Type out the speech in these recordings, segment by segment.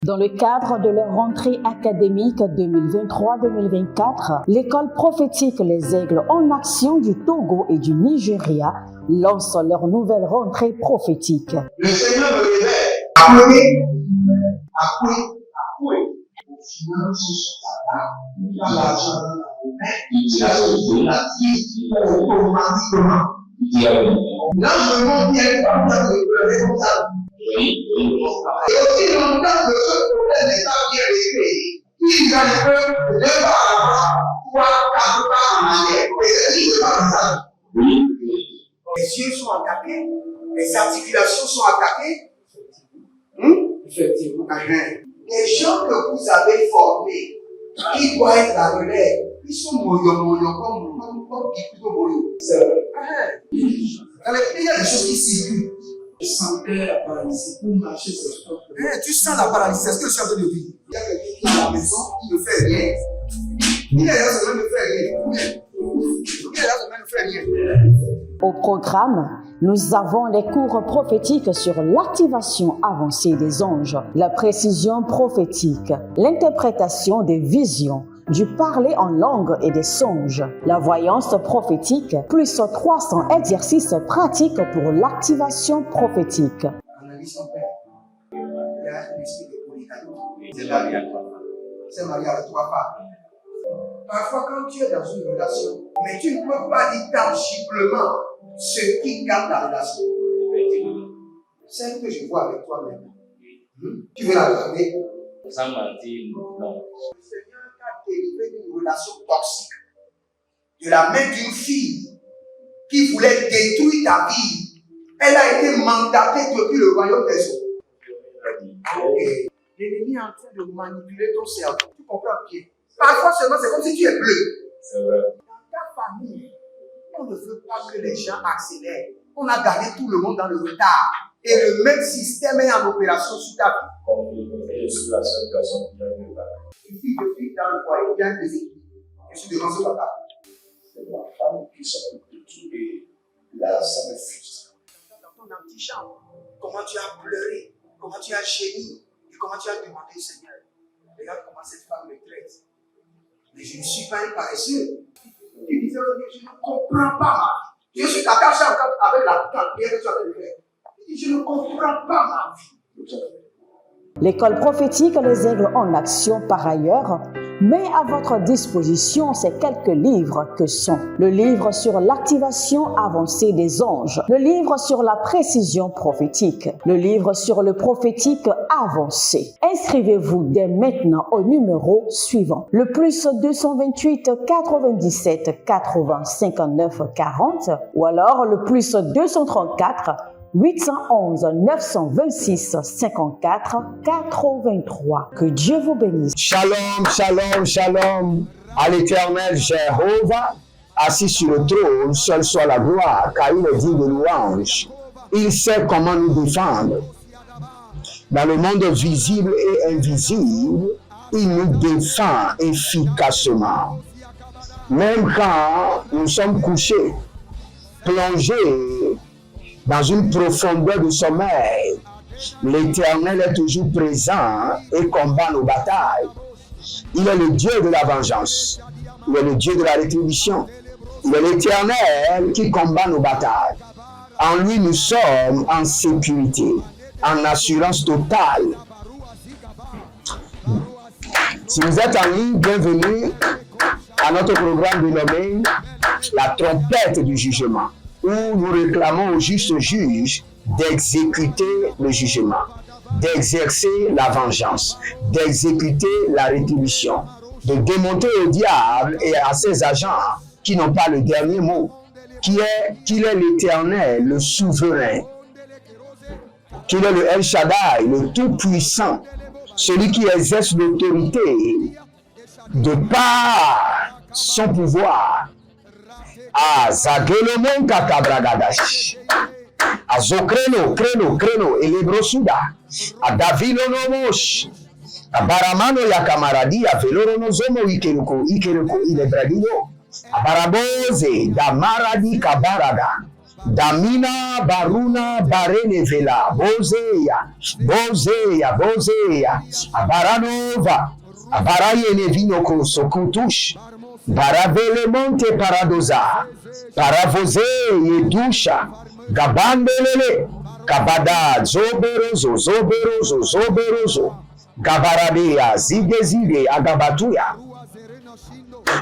Dans le cadre de leur rentrée académique 2023-2024, l'école prophétique Les Aigles en Action du Togo et du Nigeria lance leur nouvelle rentrée prophétique. Le Seigneur me révèle. Appuyez. Finances sur ta table. Dans l'argent dans la main. Il a sauvé la vie automatiquement. L'enseignement vient par de pleurer comme ça. Et aussi longtemps que ce problème n'est pas bien réglé, ils en peuvent deux pas à l'avant, trois, quatre pas en arrière. Et c'est ce pas ça. Les yeux sont attaqués, les articulations sont attaquées. Effectivement. Les gens que vous avez formés, qui doivent être la relève, ils sont moyo comme plutôt moyo. C'est vrai. Il y a des choses qui circulent. Je sentais la paralysie pour marcher sur ce corps. Tu sens la paralysie, c'est ce que je suis en train de dire. Il y a quelqu'un qui est à la maison, qui ne fait rien. Il est là, ça ne fait rien. Il est là, ça ne fait rien. Au programme, nous avons les cours prophétiques sur l'activation avancée des anges, la précision prophétique, l'interprétation des visions, du parler en langue et des songes, la voyance prophétique, plus 300 exercices pratiques pour l'activation prophétique. Analyse ton père. Il y a un esprit de polygame. C'est marié à trois femmes. C'est marié à trois femmes. Parfois, quand tu es dans une relation, mais tu ne peux pas dire tangiblement ce qui garde la relation. Celle que je vois avec toi maintenant. Tu veux la regarder? Sans mentir, non. Le Seigneur t'a délivré d'une relation toxique. De la main d'une fille qui voulait détruire ta vie. Elle a été mandatée depuis le royaume des eaux. L'ennemi est en train de manipuler ton cerveau. Tu comprends bien? Parfois seulement, c'est comme si tu es bleu. C'est vrai. Dans ta famille, on ne veut pas que les gens accélèrent. On a gardé tout le monde dans le retard. Et le même système est en opération sur ta vie. Je suis la seule personne qui a eu le bac. Une fille de fille dans le foyer, bien déséquilibrée. Je suis devant ce papa. C'est ma femme qui s'occupe de tout et là, ça me frustre. Dans ton antichambre, comment tu as pleuré, comment tu as gémi et comment tu as demandé au Seigneur. Regarde comment cette femme me traite. Mais je ne suis pas un paresseux. Tu disais, je ne comprends pas ma vie. Je suis attaché avec la prière que tu as fait de faire. Je ne comprends pas ma vie. L'école prophétique Les Aigles en Action, par ailleurs, met à votre disposition ces quelques livres que sont le livre sur l'activation avancée des anges, le livre sur la précision prophétique, le livre sur le prophétique avancé. Inscrivez-vous dès maintenant au numéro suivant, le plus 228 97 80 59 40 ou alors le plus 234 811 926 54 83. Que Dieu vous bénisse. Shalom, shalom, shalom à l'Éternel Jéhovah, assis sur le trône, seul soit la gloire, car il est digne de louange. Il sait comment nous défendre. Dans le monde visible et invisible, il nous défend efficacement. Même quand nous sommes couchés, plongés dans une profondeur de sommeil, l'Éternel est toujours présent et combat nos batailles. Il est le Dieu de la vengeance. Il est le Dieu de la rétribution. Il est l'Éternel qui combat nos batailles. En lui, nous sommes en sécurité, en assurance totale. Si vous êtes en ligne, bienvenue à notre programme dénommé La trompette du jugement, où nous réclamons au juste juge d'exécuter le jugement, d'exercer la vengeance, d'exécuter la rétribution, de démontrer au diable et à ses agents qui n'ont pas le dernier mot, qu'il est l'Éternel, le souverain, qu'il est le El Shaddai, le tout-puissant, celui qui exerce l'autorité de par son pouvoir. Zagelomon kakabragadash. Kreno, elebrosuda. Davilonomosh. Baramano ya kamaradi, veloronozomo ikeroko ilebradido. Baraboze, damaradi kabarada. Damina baruna barene vela bozeya abaranova abaraye nevino kosokutush baravele monte paradoza paravoze yedusha gabandelele kabada zoberozo gabaradea zige agabatuya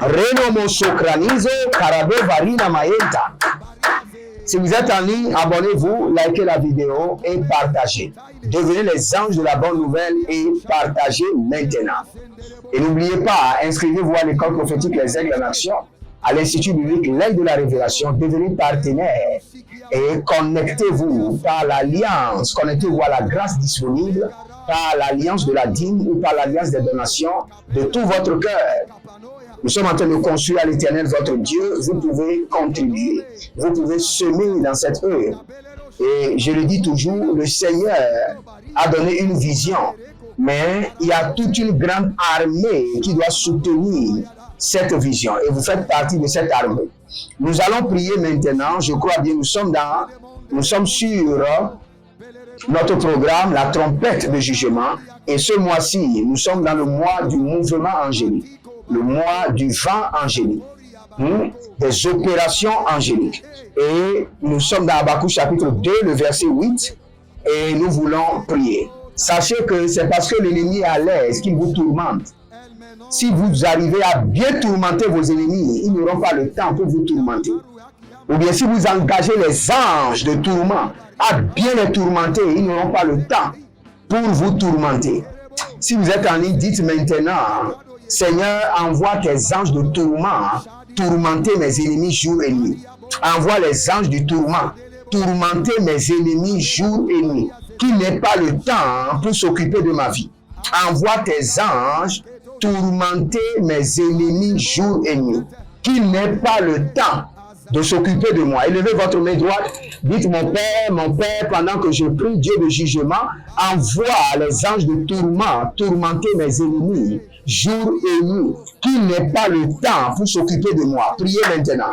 reno mosokranizo karado varina maenta. Si vous êtes en ligne, abonnez-vous, likez la vidéo et partagez. Devenez les anges de la bonne nouvelle et partagez maintenant. Et n'oubliez pas, inscrivez-vous à l'école prophétique Les Aigles en Action, à l'Institut biblique L'Aigle de la Révélation. Devenez partenaire et connectez-vous par l'alliance, connectez-vous à la grâce disponible, par l'alliance de la dîme ou par l'alliance des donations de tout votre cœur. Nous sommes en train de construire à l'Éternel votre Dieu. Vous pouvez contribuer. Vous pouvez semer dans cette œuvre. Et je le dis toujours, le Seigneur a donné une vision. Mais il y a toute une grande armée qui doit soutenir cette vision. Et vous faites partie de cette armée. Nous allons prier maintenant. Je crois bien, nous sommes sur notre programme, la trompette de jugement. Et ce mois-ci, nous sommes dans le mois du mouvement angélique. Le mois du vent angélique, des opérations angéliques. Et nous sommes dans Habakkuk chapitre 2, le verset 8, et nous voulons prier. Sachez que c'est parce que l'ennemi est à l'aise qu'il vous tourmente. Si vous arrivez à bien tourmenter vos ennemis, ils n'auront pas le temps pour vous tourmenter. Ou bien si vous engagez les anges de tourment à bien les tourmenter, ils n'auront pas le temps pour vous tourmenter. Si vous êtes en ligne, dites maintenant: Seigneur, envoie tes anges de tourment, tourmenter mes ennemis jour et nuit. Envoie les anges du tourment, tourmenter mes ennemis jour et nuit. Qu'il n'ait pas le temps pour s'occuper de ma vie. Envoie tes anges, tourmenter mes ennemis jour et nuit. Qu'il n'ait pas le temps de s'occuper de moi. Élevez votre main droite, dites: mon Père, pendant que je prie Dieu de jugement, envoie les anges de tourment, tourmenter mes ennemis jour et nuit, qu'il n'ait pas le temps pour s'occuper de moi. Priez maintenant.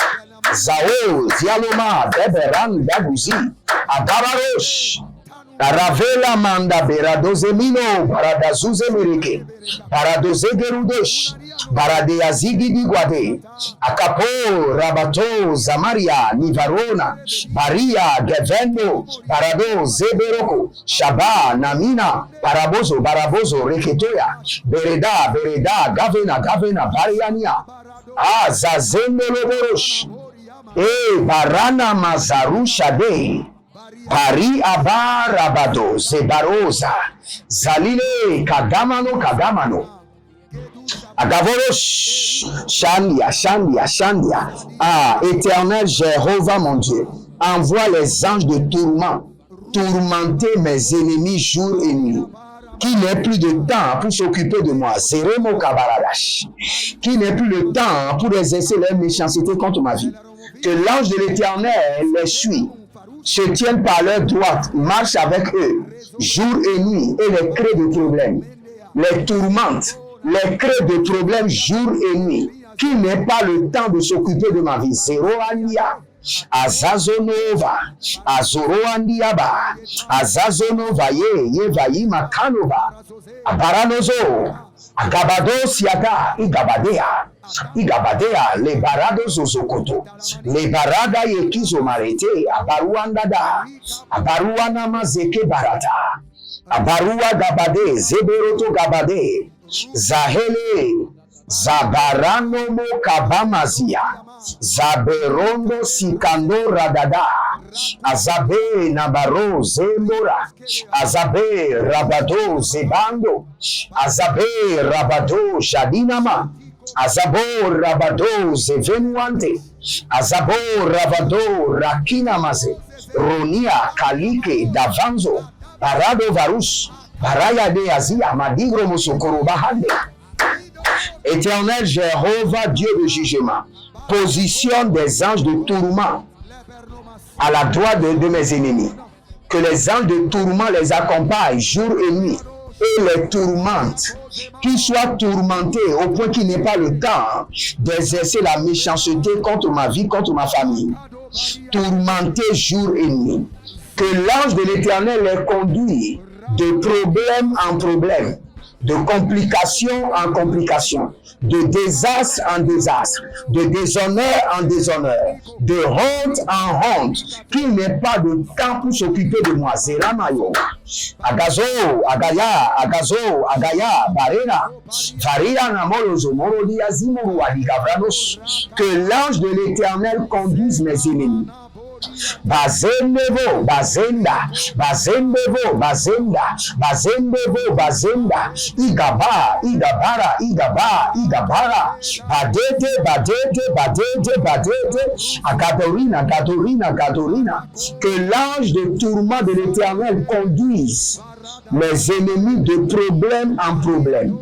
Zao, Zialoma, Beberan, Daguzi, Adabarosh, Ravela manda beradoze mino, baradazuze mereke, baradoze gerudosh, barade azigi digwade, akapo, rabato, zamaria, nivarona, baria, gevendo, barado, zeberoko, shaba, namina, barabozo, reketoya, bereda, gavena, bariania, zazendo loborosh, barana mazaru shade, Pari abarabado zebaroza zalile kagamano agavoros shandia. Éternel Jéhovah mon Dieu, envoie les anges de tourment, tourmenter mes ennemis jour et nuit. Qui n'ait plus de temps pour s'occuper de moi, Zeremo Kabaradash. Qui n'ait plus le temps pour exercer leur méchanceté contre ma vie. Que l'ange de l'Éternel les suit, se tiennent par leur droite, marchent avec eux, jour et nuit, et les créent de problèmes, les tourmentent, les créent de problèmes jour et nuit, qui n'ait pas le temps de s'occuper de ma vie. Zeroania, Azazonova, Azoroandiaba, Azazonova, Yevayi Makanova, Abaranozo, Agabado Siata, Igabadea, les barados ozokoto, les barada yekizo marete, abaruandada, abaruana mazeke barata, abarua gabade, zeberoto gabade, zahele, zabarano mo kabamazia, zaberondo sikando radada, azabe nabaro zembora, azabe rabado zebando, azabe rabado shadinama, Azabo rabado zevenuante, azabo rabado rakina maze, ronia kalike davanzo, parado varus, paraya de azia madigro musokoro bahande. Éternel Jéhovah, Dieu de jugement, positionne des anges de tourment à la droite de mes ennemis. Que les anges de tourment les accompagnent jour et nuit et les tourmentent. Qu'ils soient tourmentés au point qu'il n'ait pas le temps d'exercer la méchanceté contre ma vie, contre ma famille. tourmentés jour et nuit. Que l'ange de l'Éternel les conduit de problème en problème, de complication en complication, de désastre en désastre, de déshonneur en déshonneur, de honte en honte, qu'il n'ait pas de temps pour s'occuper de moi. Zeramayo, Agazo, Agaya, Agazo, Agaya, Barena, Varia Namolozo, Morodi Azimuru, Adigavranos, que l'ange de l'Éternel conduise mes ennemis. Bazendevo, bazenda, bazendevo, bazenda, bazendevo, bazenda, igaba, igabara, igaba, igabara, badete, badete, badete, badete, agadorina, gadorina, gadorina, que l'ange de tourment de l'Éternel conduise mes ennemis de problème en problème,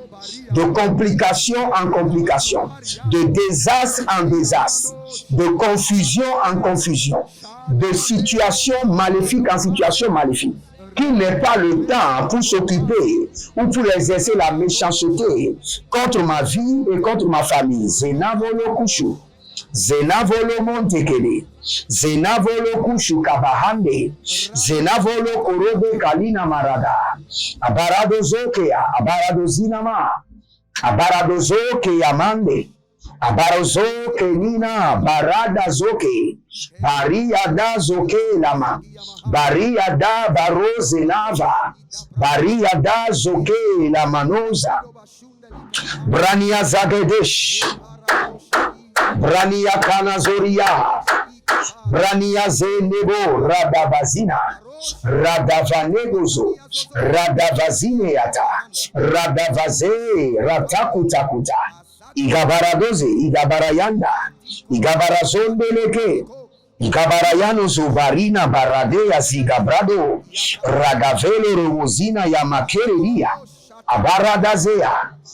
de complication en complication, de désastre en désastre, de confusion en confusion, de situation maléfique en situation maléfique, qu'il n'ait pas le temps pour s'occuper ou pour exercer la méchanceté contre ma vie et contre ma famille. Zenavolo kushu, zenavolo montekele, zenavolo kushu kabahande, zenavolo korobe kalina marada, abarado zokea, abarado zinama, abarado zoke yamande, Abarazo kenina barada zoke baria da zoke lama baria da baroze nava baria da zoke la manoza brania zagedesh brania kanazoria brania zenebo radabazina radavanegozo radavazineata radavaze ratakutakuta Igabaradoze, Igabarayanda, Igabarazondeleke, Igabarayano Zobarina Baradea Zigabrado, Ragavelo Romozina Yamakeria, Abaradazea,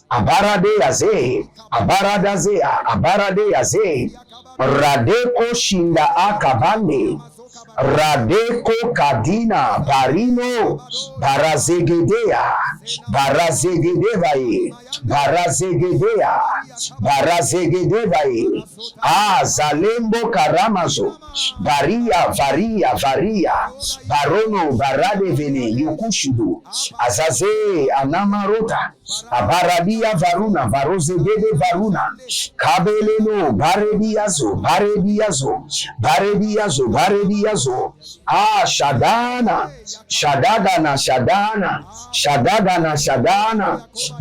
Abaradeaze, Abaradazea, Abaradeaze, Radeko Shinda Akabande, Radeko Kadina Barino Barazegedea Barazegedevae Barazegedea Barazegedevae Zalembo Karamazo Varia Barono Baradevene Yokushudu Azaze Anamarota Abaradia Varuna Varozegede Varuna Kabeleno Barediazo Shadana,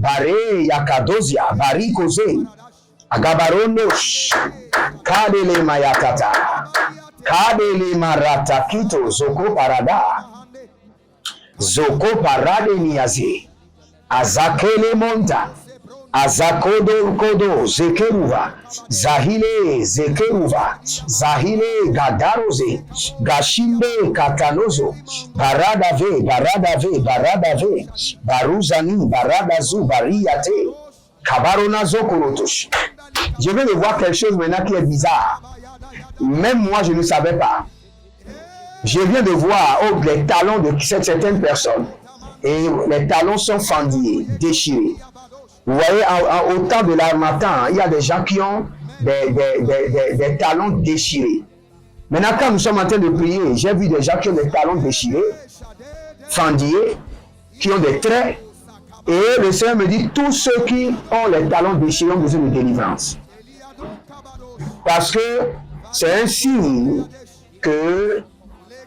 Bare Yakadozia, Barikoze, Agabaronos, Kadele Mayakata, Kadele Maratakito, Zoko Parade Niazi, Azakele Monta, Azakodo Kodo Zekeruva Zahile Zekeruva Zahile Gadaroze Gashimbe Katanozo Baradave Baruzani Baradazu Bariate Kabaronazo Korotosh. Je viens de voir quelque chose maintenant qui est bizarre. Même moi je ne savais pas. Je viens de voir les talons de certaines personnes et les talons sont fendillés, déchirés. Vous voyez, au temps de l'harmattan, il y a des gens qui ont des talons déchirés. Maintenant, quand nous sommes en train de prier, j'ai vu des gens qui ont des talons déchirés, fendillés, qui ont des traits. Et le Seigneur me dit, tous ceux qui ont les talons déchirés ont besoin de délivrance. Parce que c'est un signe que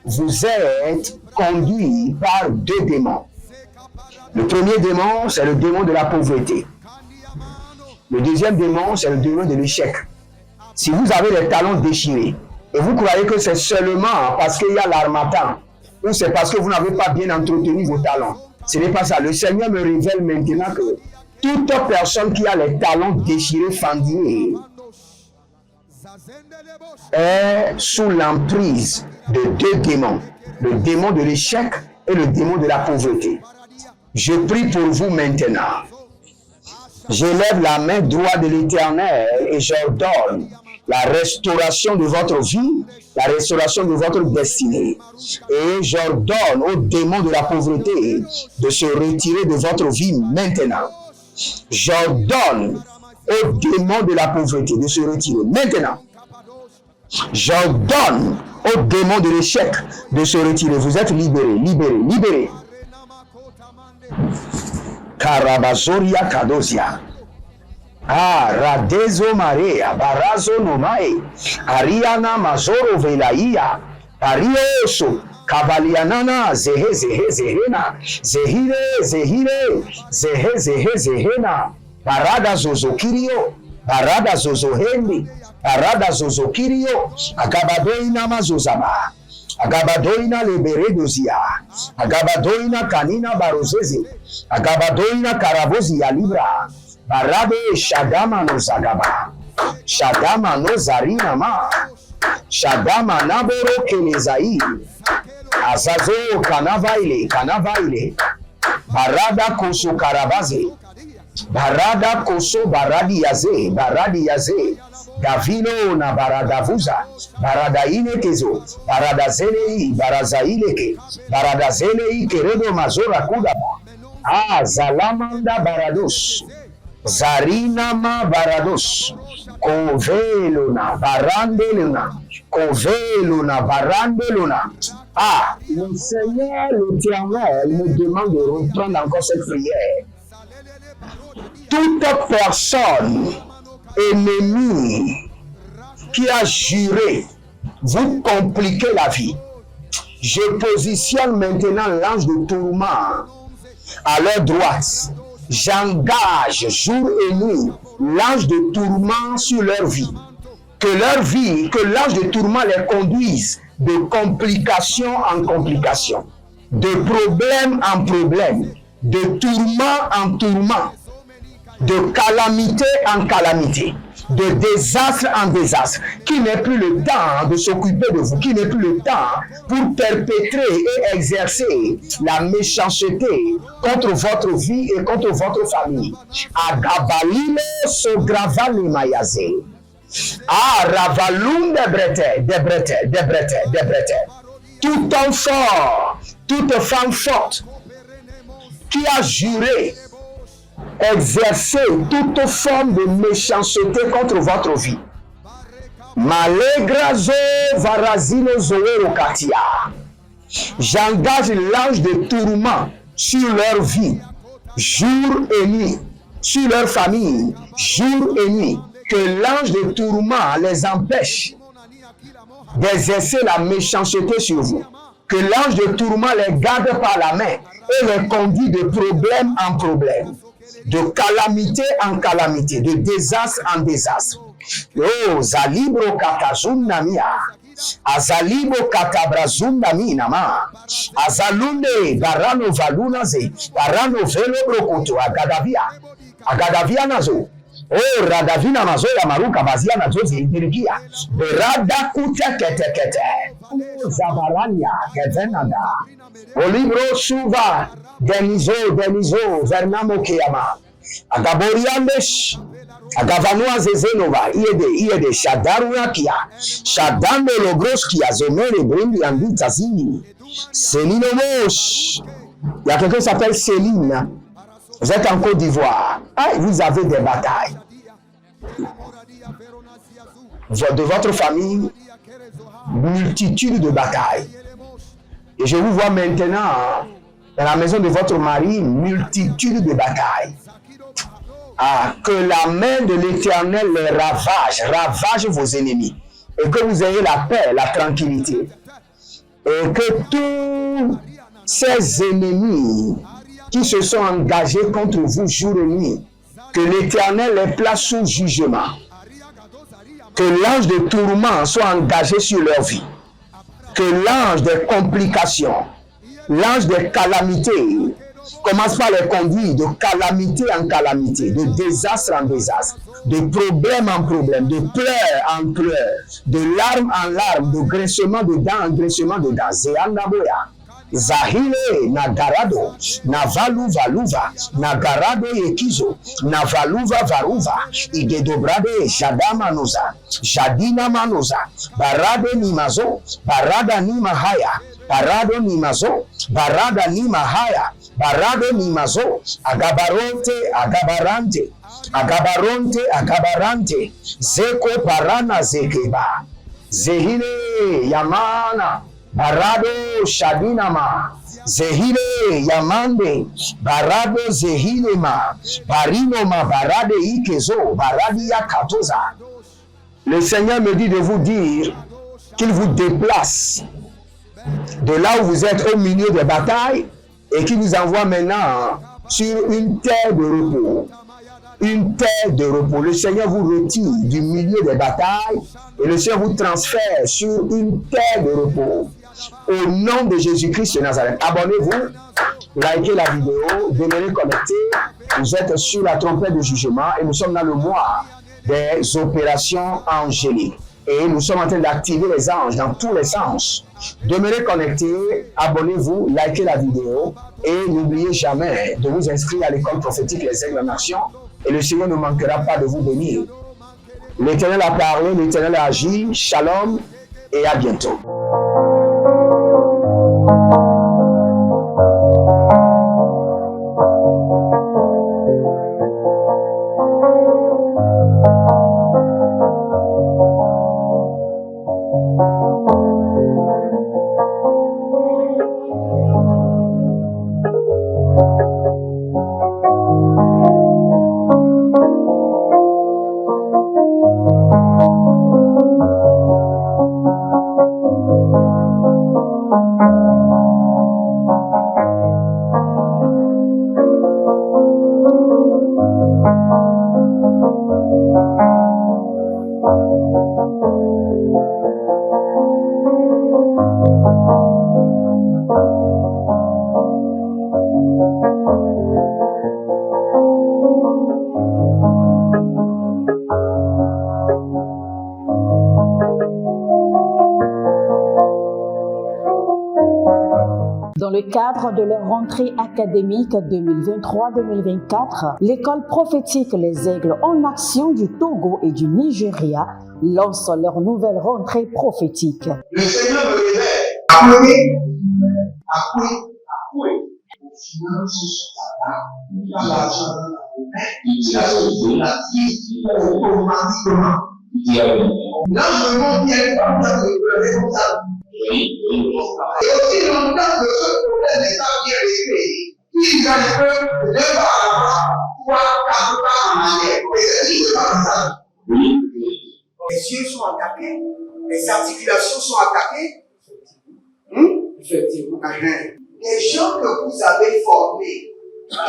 vous êtes conduit par deux démons. Le premier démon, c'est le démon de la pauvreté. Le deuxième démon, c'est le démon de l'échec. Si vous avez les talons déchirés et vous croyez que c'est seulement parce qu'il y a l'harmattan ou c'est parce que vous n'avez pas bien entretenu vos talons, ce n'est pas ça. Le Seigneur me révèle maintenant que toute personne qui a les talons déchirés, fendillés, est sous l'emprise de deux démons. Le démon de l'échec et le démon de la pauvreté. Je prie pour vous maintenant. J'élève la main droite de l'Éternel et j'ordonne la restauration de votre vie, la restauration de votre destinée. Et j'ordonne aux démons de la pauvreté de se retirer de votre vie maintenant. J'ordonne aux démons de la pauvreté de se retirer maintenant. J'ordonne aux démons de l'échec de se retirer. Vous êtes libérés, libérés, libérés. Karabazoria Kadosia. Ah, Radezo Marea, Barazo Nomae, Ariana Mazoro Velaia, Arioso, Cavalianana, Zehe, Zehe, Zehena, Zehire, Zehire, Zehe, Zehe, Zehena, Barada Zozokirio, Barada Zozohendi, Barada Zozokirio, Agabadoina Mazozaba, Agabadoina Leberedozia, Agabadoina Kanina Barozeze, Agabadoina Karavozia Libra, Barade Shadama no Zagaba, Shadama no Zarina Ma, Shadama Naboro Kelezai, Azazo Kanavaile, Kanavaile, Barada Koso Karabaze, Barada Koso Baradi Yaze, Baradi Yaze, Davino na Baradavuza, Baradaine Kezo, Baradazele, Barazaileke, Baradazele Keredo Mazora Kudaba, Ah, Zalamanda Barados. Zarinama Barados, Coveluna, Barandeluna, Coveluna, Barandeluna. Ah, le Seigneur, l'Éternel, me demande de reprendre encore cette prière. Toute personne ennemie qui a juré vous compliquer la vie, je positionne maintenant l'ange de tourment à leur droite. J'engage jour et nuit l'ange de tourment sur leur vie. Que leur vie, que l'ange de tourment les conduise de complication en complication, de problème en problème, de tourment en tourment, de calamité en calamité, de désastre en désastre, qui n'ait plus le temps de s'occuper de vous, qui n'ait plus le temps pour perpétrer et exercer la méchanceté contre votre vie et contre votre famille. Agabalile sogravali mayaze. Ah, ravalum de brete. Tout homme fort, toute femme forte qui a juré exercer toute forme de méchanceté contre votre vie. Malegrazo varazino zoero katia. J'engage l'ange de tourment sur leur vie, jour et nuit, sur leur famille, jour et nuit. Que l'ange de tourment les empêche d'exercer la méchanceté sur vous. Que l'ange de tourment les garde par la main et les conduit de problème en problème, de calamité en calamité, de désastre en désastre. Oh, Zalibro Katazunamia, Azalibo Katabrazunami-nama, Azalunde, Barano Valunaze, Barano Velo Brokoto, Agadavia Nazo. Oh, Radavina Mazoya Maruka Baziana Zozi Indirigia, Berada Kuta Kete, Zabarania, Kevenada, Olibro Suva, Denizo, Vernamo Kiyama, Agaboriandesh, Agavanua Zezenova, Iede, Shadaruakia, Shadando Logroskia, Zemere, Brindi, Andita Zini, Céline Mosh. Il y a quelqu'un qui s'appelle Céline. Vous êtes en Côte d'Ivoire. Ah, vous avez des batailles. De votre famille, multitude de batailles. Et je vous vois maintenant dans la maison de votre mari, multitude de batailles. Ah, que la main de l'Éternel les ravage vos ennemis. Et que vous ayez la paix, la tranquillité. Et que tous ces ennemis qui se sont engagés contre vous jour et nuit, que l'Éternel les place sous jugement, que l'ange de tourment soit engagé sur leur vie, que l'ange des complications, l'ange des calamités commence par les conduire de calamité en calamité, de désastre en désastre, de problème en problème, de pleurs en pleurs, de larmes en larmes, de grincement de dents en grincement de dents. Zéanaboya. Zahile Nagarado, Navaluva, Nagarado Yekizo, Navaluva Varuva, Idedobrade, Jadama Noza, Jadina Manoza, Barade Nimazo, Barada Nimahaya, Barado Nimazo, Barada Nimahaya, Barado Nimazo, Agabarante, Zeko Parana Zekeba, Zehile Yamana, Barado Shadinama, Zehile Yamande, Barado Zehilema, Barinoma, Barade Ikezo, Baradia Katoza. Le Seigneur me dit de vous dire qu'il vous déplace de là où vous êtes au milieu des batailles et qu'il vous envoie maintenant sur une terre de repos. Une terre de repos. Le Seigneur vous retire du milieu des batailles et le Seigneur vous transfère sur une terre de repos. Au nom de Jésus-Christ de Nazareth, abonnez-vous, likez la vidéo, demeurez connectés. Vous êtes sur la trompette de jugement et nous sommes dans le mois des opérations angéliques. Et nous sommes en train d'activer les anges dans tous les sens. Demeurez connectés, abonnez-vous, likez la vidéo et n'oubliez jamais de vous inscrire à l'école prophétique Les Aigles en Action et le Seigneur ne manquera pas de vous bénir. L'Éternel a parlé, l'Éternel a agi. Shalom et à bientôt. Dans le cadre de leur rentrée académique 2023-2024, l'école prophétique Les Aigles en Action du Togo et du Nigeria lance leur nouvelle rentrée prophétique. Le Seigneur me révèle. Appelez. Au final, ce sera dans l'argent dans la main. Il a sauvé la vie automatiquement. Là, je me bien comme ça, de pleurer comme ça. Et aussi longtemps que ce problème n'est pas bien réglé, il y a un peu de pas à l'avant, 3, 4 pas en arrière. Et c'est juste comme ça. Les yeux sont attaqués, les articulations sont attaquées. Effectivement. Les gens que vous avez formés,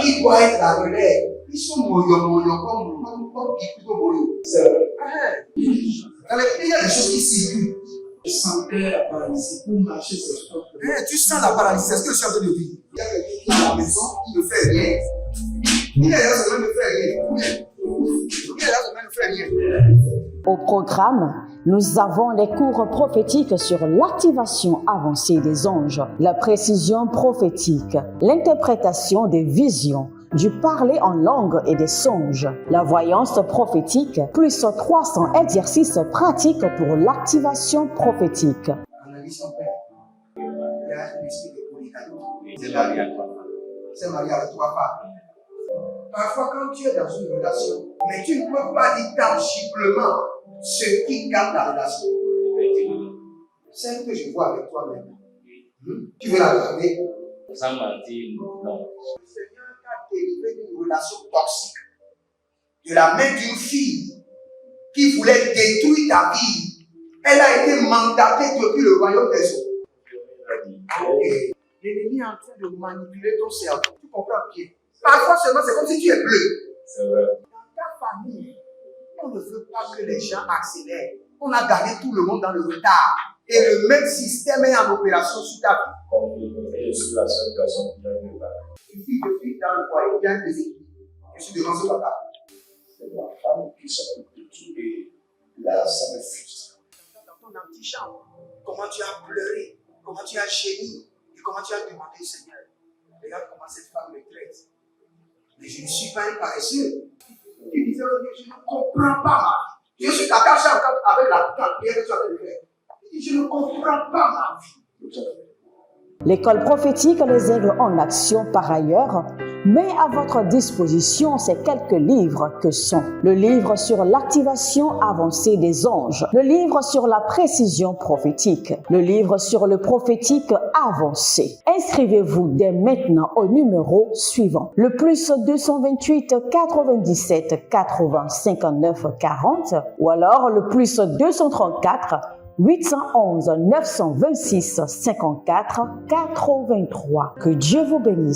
qui doivent être la relève, ils sont moyo comme plutôt moyo. C'est vrai. Dans les pays, il y a des choses qui circulent. Je sentais la paralysie pour marcher sur ce corps. Tu sens la paralysie, c'est ce que je suis en train de dire. Il y a quelqu'un qui est à la maison, qui ne fait rien. Il est là, ça ne fait rien. Il est là, ça ne fait rien. Au programme, nous avons les cours prophétiques sur l'activation avancée des anges, la précision prophétique, l'interprétation des visions, du parler en langue et des songes, la voyance prophétique, plus 300 exercices pratiques pour l'activation prophétique. Analyse ton père. Il y a un esprit de polygamy. C'est marié à 3 femmes. C'est marié à 3 femmes. Parfois, quand tu es dans une relation, mais tu ne peux pas dire tangiblement ce qui garde la relation. Celle que je vois avec toi-même. Tu veux la garder? Sans mentir, non. Le Seigneur t'a délivré d'une relation toxique. De la main d'une fille qui voulait détruire ta vie. Elle a été mandatée depuis le royaume des eaux. Et l'ennemi est en train de manipuler ton cerveau. Tu comprends bien? Parfois seulement, c'est comme si tu es bleu. C'est vrai. Dans ta famille, on ne veut pas que les gens accélèrent. On a gardé tout le monde dans le retard. Et le même système est en opération sur ta vie. Comme je suis la seule personne qui a une balle. Une fille de fille dans le foyer, bien déséquilibrée. Je suis devant ce papa. C'est ma femme qui s'occupe de tout et là, ça me frustre. Dans ton antichambre, comment tu as pleuré, comment tu as gémi et comment tu as demandé au Seigneur. Regarde comment cette femme me traite. Mais je ne suis pas un paresseux. Tu disais, je ne comprends pas ma vie. Je suis attaché avec la prière que tu as fait faire. Je ne comprends pas ma vie. L'école prophétique Les Aigles en Action par ailleurs met à votre disposition ces quelques livres que sont le livre sur l'activation avancée des anges, le livre sur la précision prophétique, le livre sur le prophétique avancé. Inscrivez-vous dès maintenant au numéro suivant, le +228 97 80 59 40 ou alors le +234 811 926 54 83. Que Dieu vous bénisse.